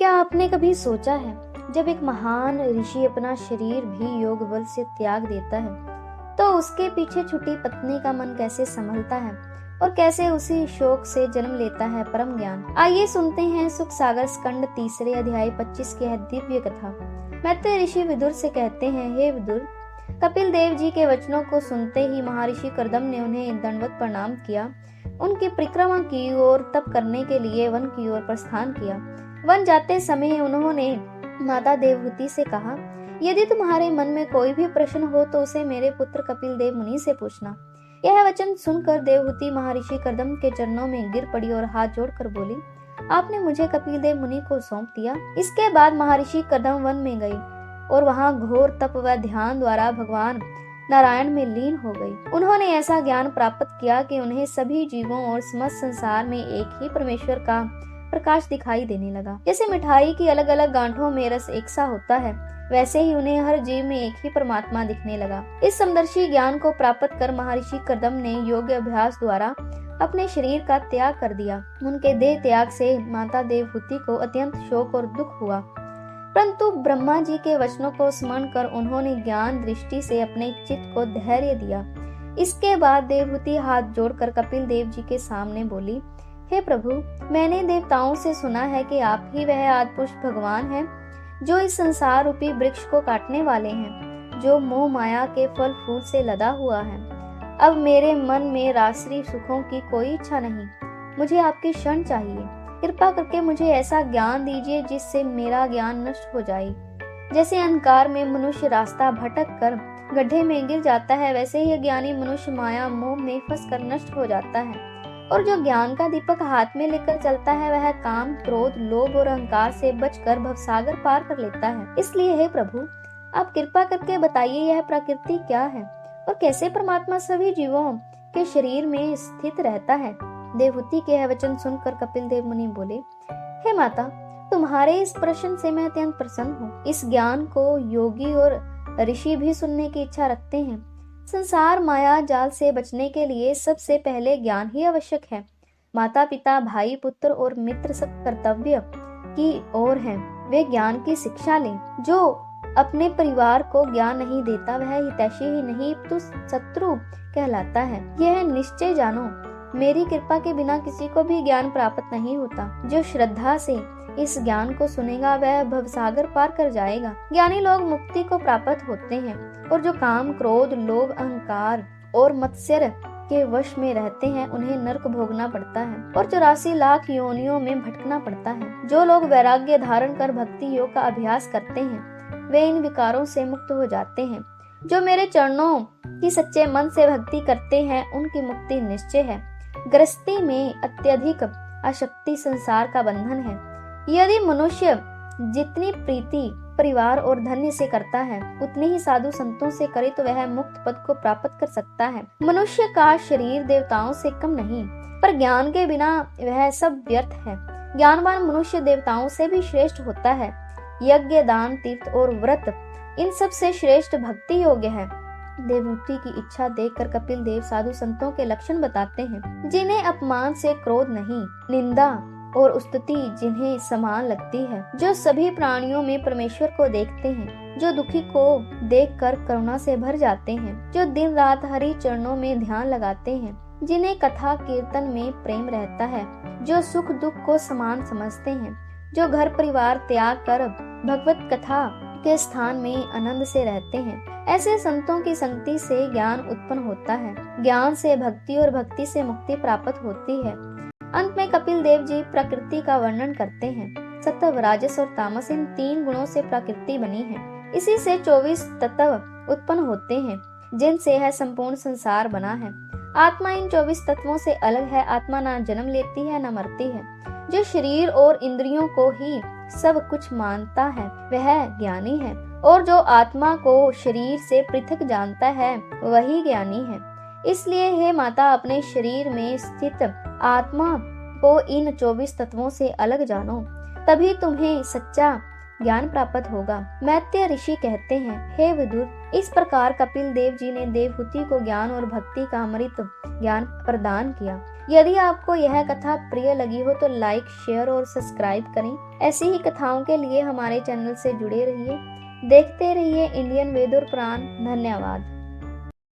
क्या आपने कभी सोचा है, जब एक महान ऋषि अपना शरीर भी योग बल से त्याग देता है तो उसके पीछे छुटी पत्नी का मन कैसे संभलता है और कैसे उसी शोक से जन्म लेता है परम ज्ञान। आइए सुनते हैं सुख सागर स्कंद 3 अध्याय 25 की यह दिव्य कथा। मैत्रेय ऋषि विदुर से कहते हैं, हे विदुर, कपिल देव जी के वचनों को सुनते ही महर्षि कर्दम ने उन्हें दंडवत प्रणाम किया। उनकी परिक्रमा की और तप करने के लिए वन की ओर प्रस्थान किया। वन जाते समय उन्होंने माता देवहूति से कहा, यदि तुम्हारे मन में कोई भी प्रश्न हो तो उसे मेरे पुत्र कपिल देव मुनि से पूछना। यह वचन सुनकर देवहूति महर्षि कर्दम के चरणों में गिर पड़ी और हाथ जोड़कर बोली, आपने मुझे कपिल देव मुनि को सौंप दिया। इसके बाद महर्षि कर्दम वन में गई और वहां घोर तप व ध्यान द्वारा भगवान नारायण में लीन हो गई। उन्होंने ऐसा ज्ञान प्राप्त किया कि उन्हें सभी जीवों और समस्त संसार में एक ही परमेश्वर का प्रकाश दिखाई देने लगा। जैसे मिठाई की अलग अलग गांठों में रस एक सा होता है, वैसे ही उन्हें हर जीव में एक ही परमात्मा दिखने लगा। इस समदर्शी ज्ञान को प्राप्त कर महर्षि कर्दम ने योग अभ्यास द्वारा अपने शरीर का त्याग कर दिया। उनके देह त्याग से माता देवहूति को अत्यंत शोक और दुख हुआ, परंतु ब्रह्मा जी के वचनों को स्मरण कर उन्होंने ज्ञान दृष्टि से अपने चित्त को धैर्य दिया। इसके बाद देवहूति हाथ जोड़कर कपिल देव जी के सामने बोली, हे प्रभु, मैंने देवताओं से सुना है कि आप ही वह आदिपुरुष भगवान हैं जो इस संसार रूपी वृक्ष को काटने वाले हैं, जो मोह माया के फल फूल से लदा हुआ है। अब मेरे मन में रासरी सुखों की कोई इच्छा नहीं, मुझे आपकी शरण चाहिए। कृपा करके मुझे ऐसा ज्ञान दीजिए जिससे मेरा ज्ञान नष्ट हो जाए। जैसे अंधकार में मनुष्य रास्ता भटक कर गड्ढे में गिर जाता है, वैसे ही ज्ञानी मनुष्य माया मोह में फंसकर नष्ट हो जाता है। और जो ज्ञान का दीपक हाथ में लेकर चलता है, वह काम, क्रोध, लोभ और अहंकार से बचकर भवसागर पार कर लेता है। इसलिए हे प्रभु, आप कृपा करके बताइए, यह प्रकृति क्या है और कैसे परमात्मा सभी जीवों के शरीर में स्थित रहता है। देवहूति के यह वचन सुनकर कपिल देव मुनि बोले, हे माता, तुम्हारे इस प्रश्न से मैं अत्यंत प्रसन्न हूँ। इस ज्ञान को योगी और ऋषि भी सुनने की इच्छा रखते हैं। संसार माया जाल से बचने के लिए सबसे पहले ज्ञान ही आवश्यक है। माता पिता, भाई, पुत्र और मित्र सब कर्तव्य की ओर हैं। वे ज्ञान की शिक्षा लें। जो अपने परिवार को ज्ञान नहीं देता वह हितैषी ही नहीं तो शत्रु कहलाता है। यह निश्चय जानो, मेरी कृपा के बिना किसी को भी ज्ञान प्राप्त नहीं होता। जो श्रद्धा से इस ज्ञान को सुनेगा वह भवसागर पार कर जाएगा। ज्ञानी लोग मुक्ति को प्राप्त होते हैं और जो काम, क्रोध, लोभ, अहंकार और मत्सर के वश में रहते हैं उन्हें नरक भोगना पड़ता है और 84 लाख योनियों में भटकना पड़ता है। जो लोग वैराग्य धारण कर भक्ति योग का अभ्यास करते हैं वे इन विकारों से मुक्त हो जाते हैं। जो मेरे चरणों की सच्चे मन से भक्ति करते हैं उनकी मुक्ति निश्चय है। गृहस्थी में अत्यधिक आसक्ति संसार का बंधन है। यदि मनुष्य जितनी प्रीति परिवार और धन्य से करता है उतनी ही साधु संतों से करे तो वह मुक्त पद को प्राप्त कर सकता है। मनुष्य का शरीर देवताओं से कम नहीं, पर ज्ञान के बिना वह सब व्यर्थ है। ज्ञानवान मनुष्य देवताओं से भी श्रेष्ठ होता है। यज्ञ, दान, तीर्थ और व्रत इन सब से श्रेष्ठ भक्ति योग्य है। देवहूति की इच्छा देखकर कपिल देव साधु संतों के लक्षण बताते हैं, जिन्हें अपमान से क्रोध नहीं, निंदा और स्तुति जिन्हें समान लगती है, जो सभी प्राणियों में परमेश्वर को देखते हैं, जो दुखी को देखकर करुणा से भर जाते हैं, जो दिन रात हरि चरणों में ध्यान लगाते हैं, जिन्हें कथा कीर्तन में प्रेम रहता है, जो सुख दुख को समान समझते हैं, जो घर परिवार त्याग कर भगवत कथा के स्थान में आनंद से रहते हैं। ऐसे संतों की संगति से ज्ञान उत्पन्न होता है। ज्ञान से भक्ति और भक्ति से मुक्ति प्राप्त होती है। अंत में कपिल देव जी प्रकृति का वर्णन करते हैं। सत्व, राजस और तामस इन 3 गुणों से प्रकृति बनी है। इसी से 24 तत्व उत्पन्न होते हैं जिनसे यह संपूर्ण संसार बना है। आत्मा इन 24 तत्वों से अलग है। आत्मा न जन्म लेती है न मरती है। जो शरीर और इंद्रियों को ही सब कुछ मानता है वह ज्ञानी है, और जो आत्मा को शरीर से पृथक जानता है वही ज्ञानी है। इसलिए हे माता, अपने शरीर में स्थित आत्मा को इन 24 तत्वों से अलग जानो, तभी तुम्हें सच्चा ज्ञान प्राप्त होगा। मैत्रेय ऋषि कहते हैं, हे विदुर, इस प्रकार कपिल देव जी ने देवहूति को ज्ञान और भक्ति का अमृत ज्ञान प्रदान किया। यदि आपको यह कथा प्रिय लगी हो तो लाइक, शेयर और सब्सक्राइब करें। ऐसी ही कथाओं के लिए हमारे चैनल से जुड़े रहिए। देखते रहिए इंडियन वेद और पुराण। धन्यवाद।